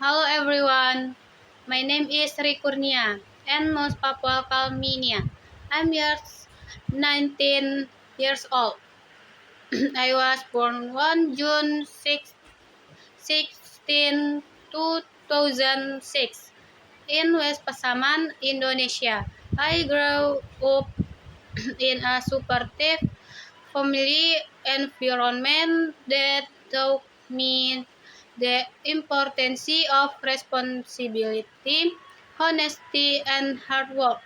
Hello everyone, my name is Sri Kurnia and most people call me Nia. I'm years 19 years old. I was born on June 16, 2006 in West Pasaman, Indonesia. I grew up in a supportive family environment that taught me the importance of responsibility, honesty, and hard work.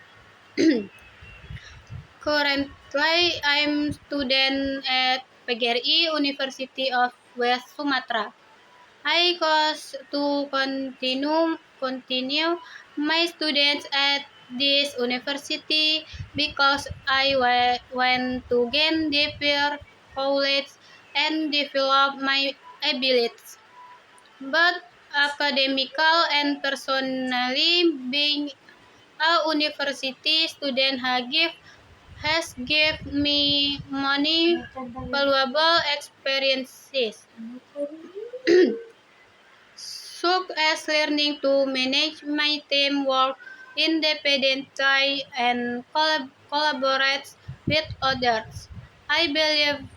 Currently, I'm student at PGRI University of West Sumatra. I course to continue my students at this university because I want to gain deeper knowledge and develop my abilities. But academical and personally, being a university student has given me many valuable experiences. Such as learning to manage my teamwork independently and collaborate with others. I believe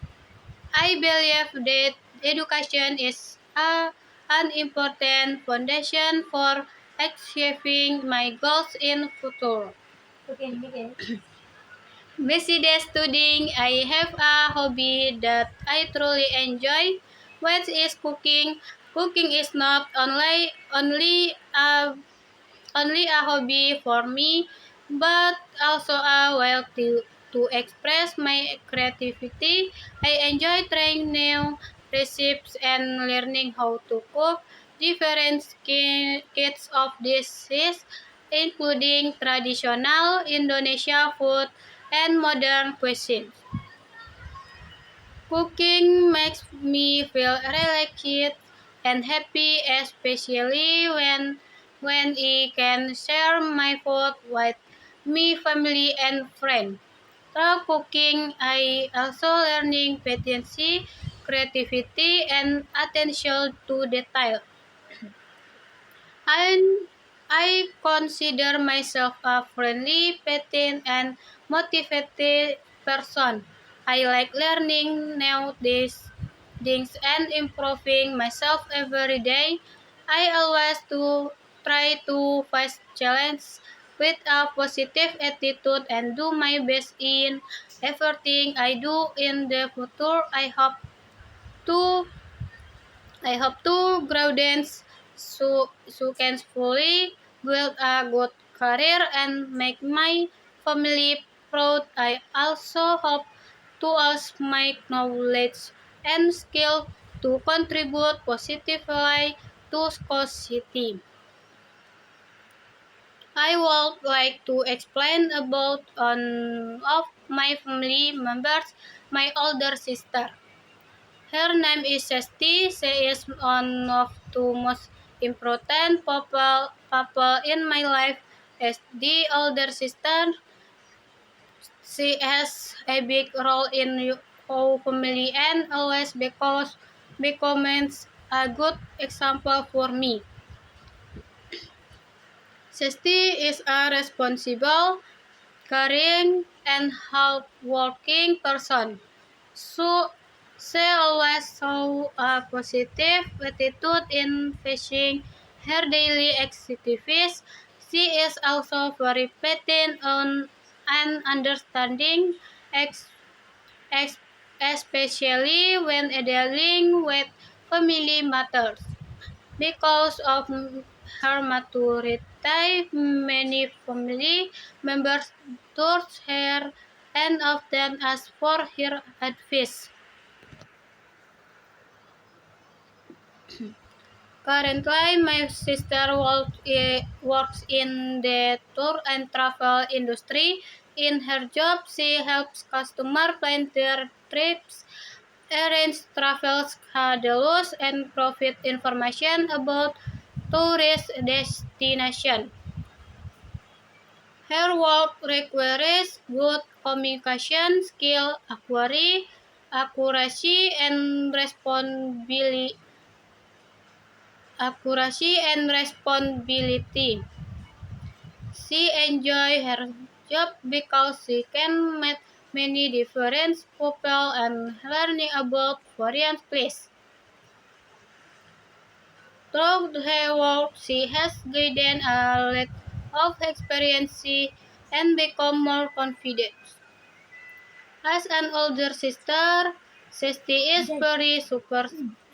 I believe that education is an important foundation for achieving my goals in future. Besides studying, I have a hobby that I truly enjoy, which is cooking. Cooking is not only a hobby for me, but also a way to express my creativity. I enjoy trying new recipes and learning how to cook different kinds of dishes, including traditional Indonesia food and modern cuisines. Cooking makes me feel relaxed and happy, especially when I can share my food with my family and friends. Through cooking, I also learning patience, creativity, and attention to detail. I I consider myself a friendly, patient, and motivated person. I like learning new things and improving myself every day. I always try to face challenges with a positive attitude and do my best in everything I do in the future. To I hope to grow dance so can fully build a good career and make my family proud. I also hope to use my knowledge and skill to contribute positively to society. I would like to explain about one of my family members, my older sister. Her name is Sesti. She is one of the most important people in my life. As the older sister, she has a big role in our family and always becomes a good example for me. Sesti is a responsible, caring, and hardworking person. So she always show a positive attitude in facing her daily activities. She is also very patient and understanding, ex- ex- especially when dealing with family matters. Because of her maturity, many family members trust her and often ask for her advice. Currently, my sister works in the tour and travel industry. In her job, she helps customers plan their trips, arrange travel schedules, and provide information about tourist destinations. Her work requires good communication skill, accuracy, and responsibility. accuracy, and responsibility. She enjoys her job because she can meet many different people and learning about foreign places. Through her work, she has gained a lot of experience and become more confident. As an older sister, Sesti is very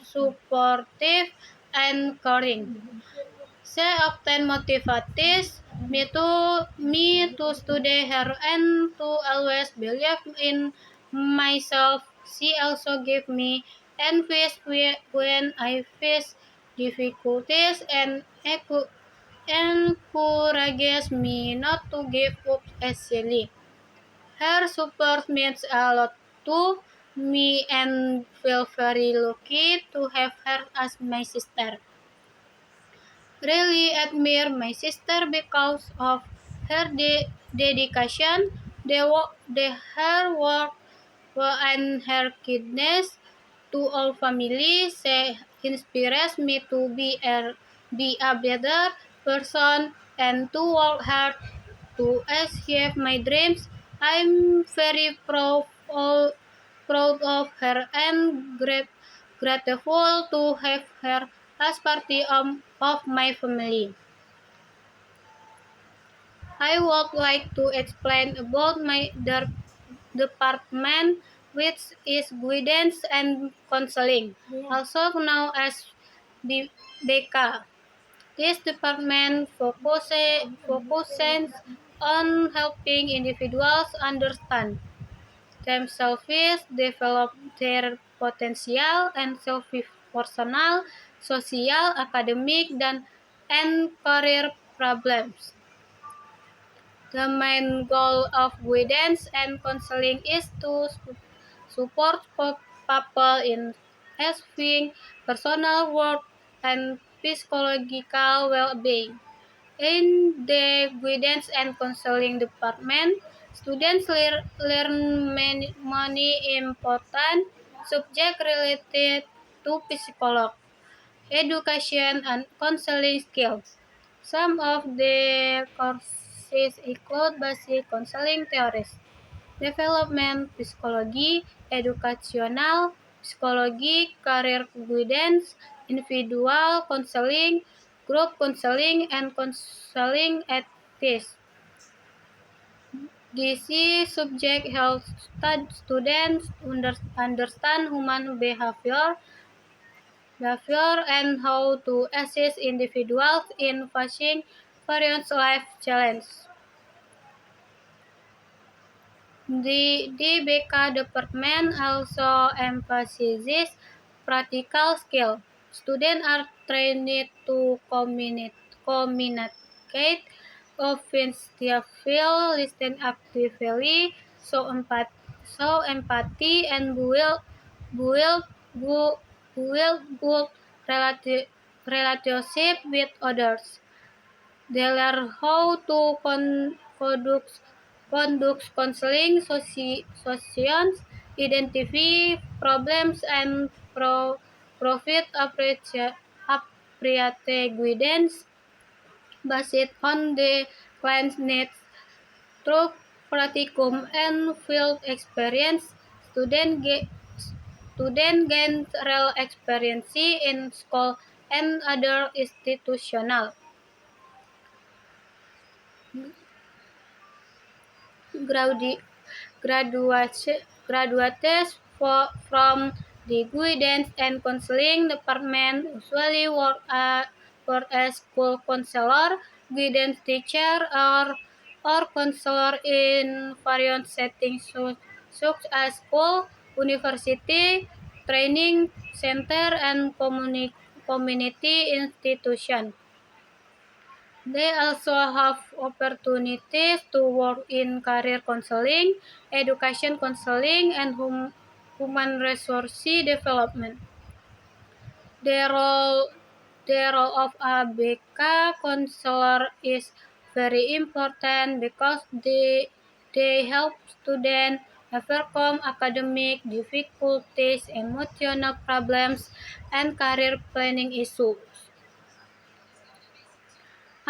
supportive and caring. She often motivates me to study her and to always believe in myself. She also gives me advice when I face difficulties and encourages me not to give up easily. Her support means a lot to me and feel very lucky to have her as my sister. Really admire my sister because of her dedication, her work, and her kindness to all family. She inspires me to be a better person and to work hard to achieve my dreams. I'm very proud of her and grateful to have her as part of my family. I would like to explain about my department, which is guidance and counseling, also known as BK. This department focuses on helping individuals understand themselves, develop their potential, and solve personal, social, academic, and career problems. The main goal of guidance and counseling is to support people in achieving personal growth and psychological well-being. In the guidance and counseling department, students learn many important subjects related to psychology, education, and counseling skills. Some of the courses include basic counseling theories, development psychology, educational psychology, career guidance, individual counseling, group counseling, and counseling ethics. These subjects help students understand human behavior and how to assist individuals in facing various life challenges. The BK department also emphasizes practical skills. Students are trained to communicate offensively, listen actively, show empathy, and build, build good relationship with others. They learn how to conduct counseling sessions, identify problems, and provide appropriate guidance based on the client's needs. Through practicum and field experience, students gain real experience in school and other institutional. Graduates from the guidance and counseling department usually work as school counselor, guidance teacher, or counselor in various settings such as school, university, training center, and community institution. They also have opportunities to work in career counseling, education counseling, and human resource development. The role, the role of a BK counselor is very important because they help students overcome academic difficulties, emotional problems, and career planning issues.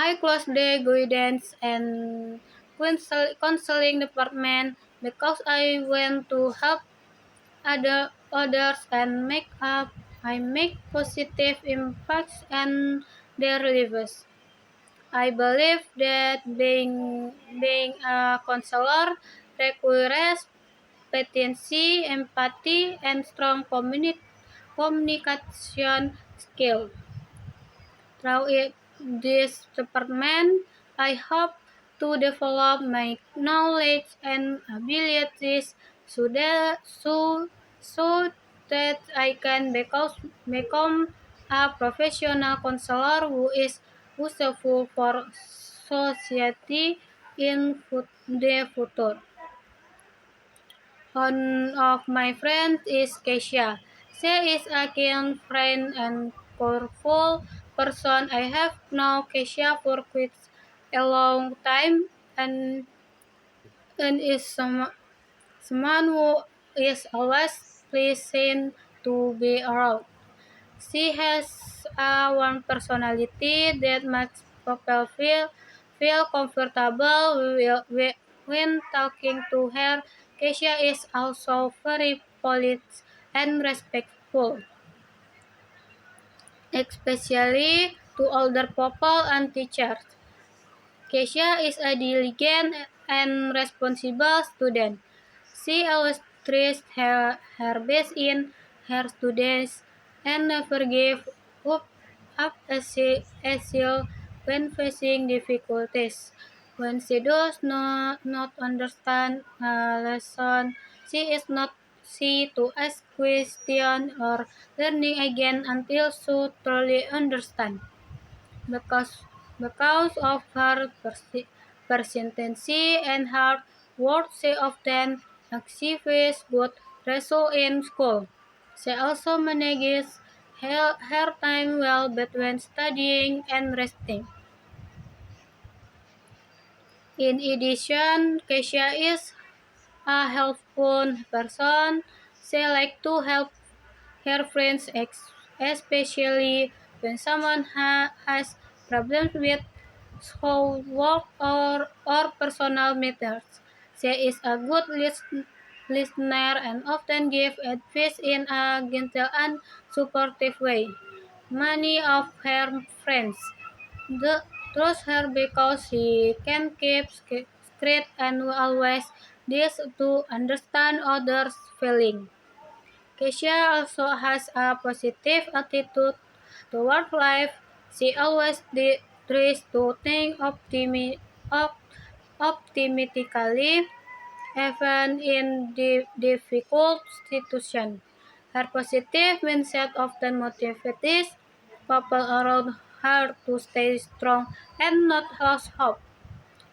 I close the guidance and counseling department because I want to help others and I make positive impacts on their lives. I believe that being a counselor requires patience, empathy, and strong communication skill. Through this department, I hope to develop my knowledge and abilities so that I can become a professional counselor who is useful for society in the future. One of my friends is Keisha. She is a kind friend and powerful person. I have known Keisha for quite a long time and is someone who is always pleasant to be around. She has a warm personality that makes people feel comfortable when talking to her. Keisha is also very polite and respectful, especially to older people and teachers. Keisha is a diligent and responsible student. She always tries her best in her students and never gives up, easily when facing difficulties. When she does not understand a lesson, she is not she to ask questions or learning again until she truly understands. Because, because of her persistency and hard work, she often achieves good results in school. She also manages her time well between studying and resting. In addition, Keisha is a helpful person. She likes to help her friends, especially when someone has problems with schoolwork or personal matters. She is a good listener and often gives advice in a gentle and supportive way. Many of her friends trust her because she can keep straight and always this to understand others' feelings. Keisha also has a positive attitude toward life. She always tries to think optimistically, even in difficult situations. Her positive mindset often motivates people around her to stay strong and not lose hope.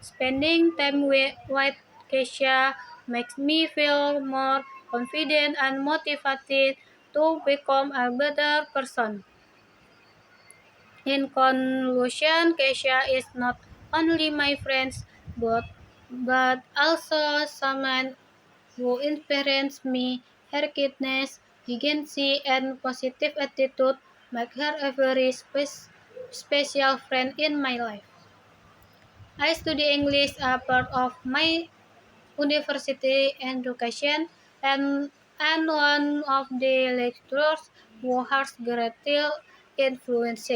Spending time with Keisha makes me feel more confident and motivated to become a better person. In conclusion, Keisha is not only my friend but also someone who inspires me. Her kindness, agency, and positive attitude make her a very special friend in my life. I study English as part of my university education, and one of the lecturers who has greatly influenced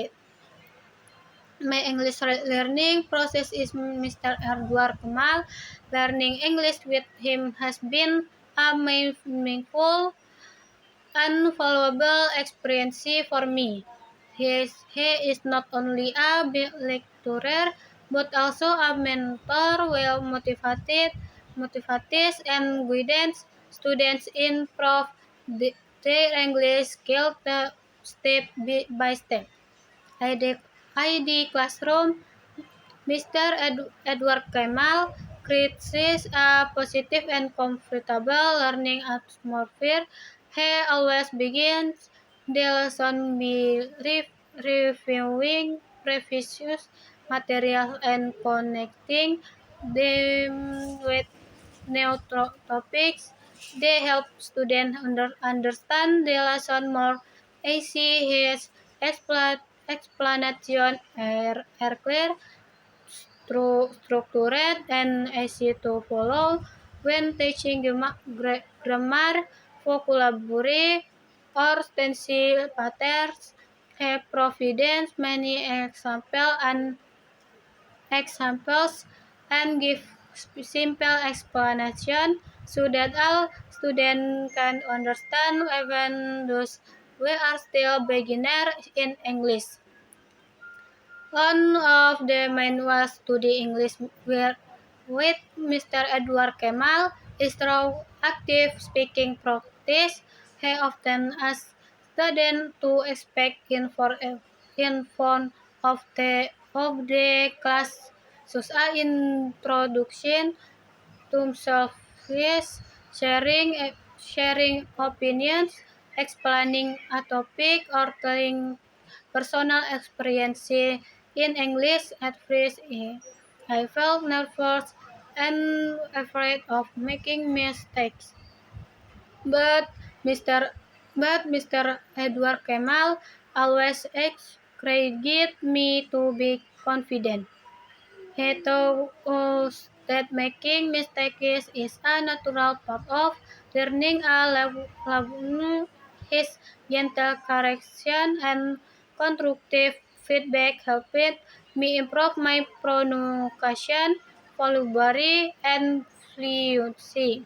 my English learning process is Mr. Edward Kamal. Learning English with him has been a meaningful and valuable experience for me. He is not only a lecturer but also a mentor well motivates and guidance students improve their English skills step by step. ID classroom Mr. Edward Kemal creates a positive and comfortable learning atmosphere. He always begins the lesson by reviewing previous material and connecting them with new topics. They help students understand the lesson more easy. His explanation are clear structured and easy to follow when teaching grammar, vocabulary, or stencil patterns. He provides many examples and give simple explanation so that all students can understand even those who are still beginner in English. One of the main ways to the English with Mr. Edward Kemal is through active speaking practice. He often asks students to speak in front of the class, such as introduction to self-quiz, sharing opinions, explaining a topic, or telling personal experience in English. At first, I felt nervous and afraid of making mistakes. But Mr. but Mr. Edward Kemal always encouraged me to be confident. He taught us that making mistakes is a natural part of learning. His gentle correction and constructive feedback helped me improve my pronunciation, vocabulary, and fluency.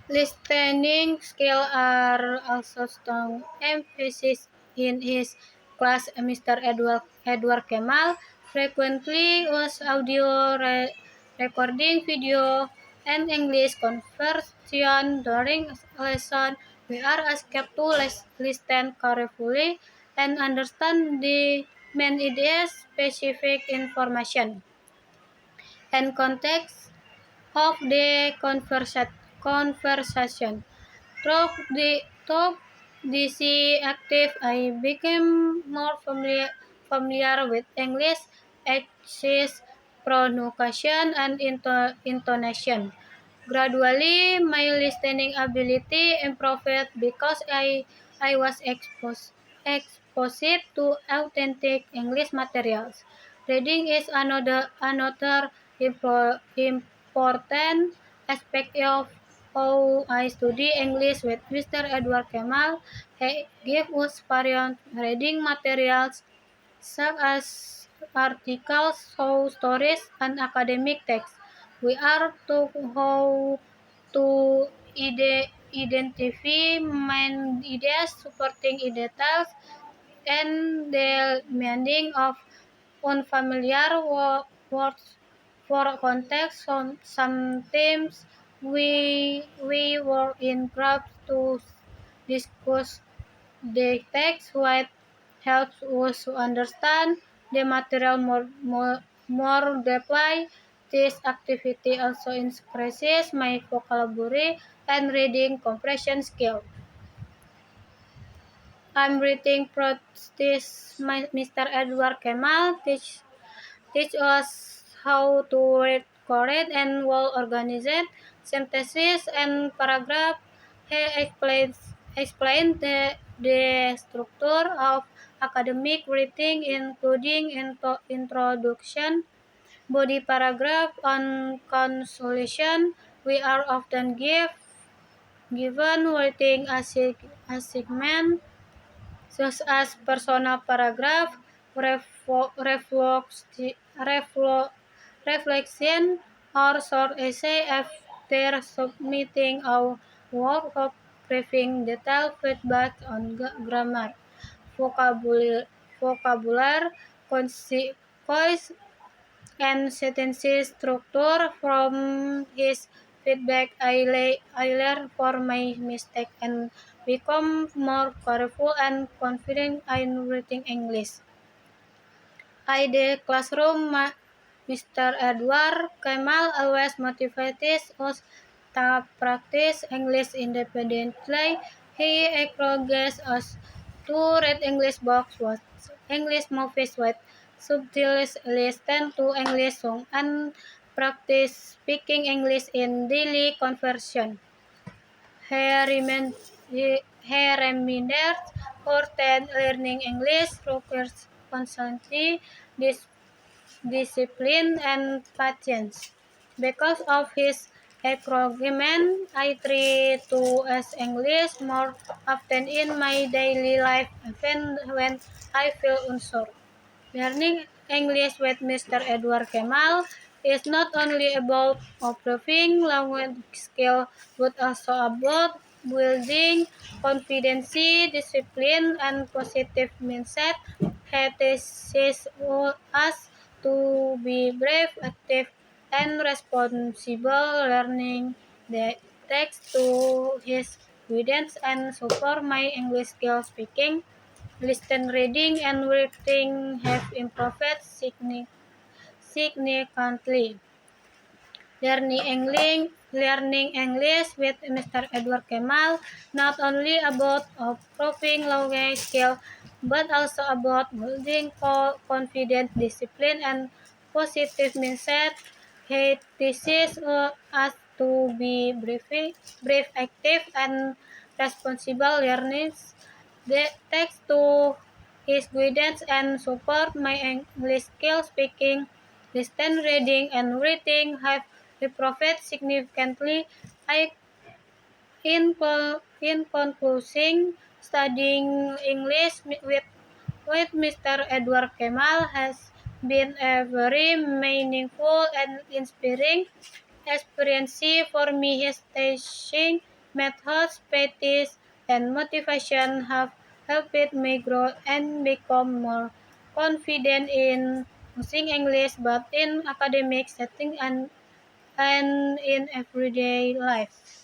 Listening skills are also strong emphasis in his class. Mr. Edward Kemal frequently used audio recording, video, and English conversation during lesson. We are asked to listen carefully and understand the main ideas, specific information, and context of the conversation. Through this active, I became more familiar with English accents, pronunciation, and intonation. Gradually, my listening ability improved because I was exposed to authentic English materials. Reading is another important aspect of how I study English with Mr. Edward Kemal. He gave us various reading materials such as articles, short stories, and academic texts. We are taught how to identify main ideas, supporting details, and the meaning of unfamiliar words for context. Sometimes we were in groups to discuss the text, which helps us to understand the material more deeply. This activity also increases my vocabulary and reading comprehension skill. I'm reading practice. Mr. Edward Kemal teach us how to read correct and well organized sentences and paragraph. He explained the structure of academic writing, including introduction, body paragraph, and conclusion. We are often given writing assignment such as personal paragraph, reflection, or short essay. After submitting our work of giving detailed feedback on grammar, vocabulary, consequence, and sentence structure. From his feedback, I learn from my mistake and become more careful and confident in writing English. In the classroom, Mr. Edward Kemal always motivates us to practice English independently. He encourages us to read English books, watch English movies, with subtitles, listen to English songs, and practice speaking English in daily conversation. He reminds us that learning English requires constancy, discipline, and patience. Because of his encouragement, I try to use English more often in my daily life, even when I feel unsure. Learning English with Mr. Edward Kemal is not only about improving language skill but also about building confidence, discipline, and positive mindset. He teaches us to be brave, active, and responsible. Learning the text to his guidance and support my English skill speaking. Listen, reading, and writing have improved significantly. Learning English with Mr. Edward Kemal not only about improving language skill, but also about building confidence, discipline, and positive mindset. He teaches us to be brave, active, and responsible learners. The text to his guidance and support my English skill speaking, listen, reading, and writing have improved significantly. I, in conclusion, studying English with Mr. Edward Kemal has been a very meaningful and inspiring experience for me. His teaching methods, practice, and motivation have helped me grow and become more confident in using English, but in academic setting and in everyday life.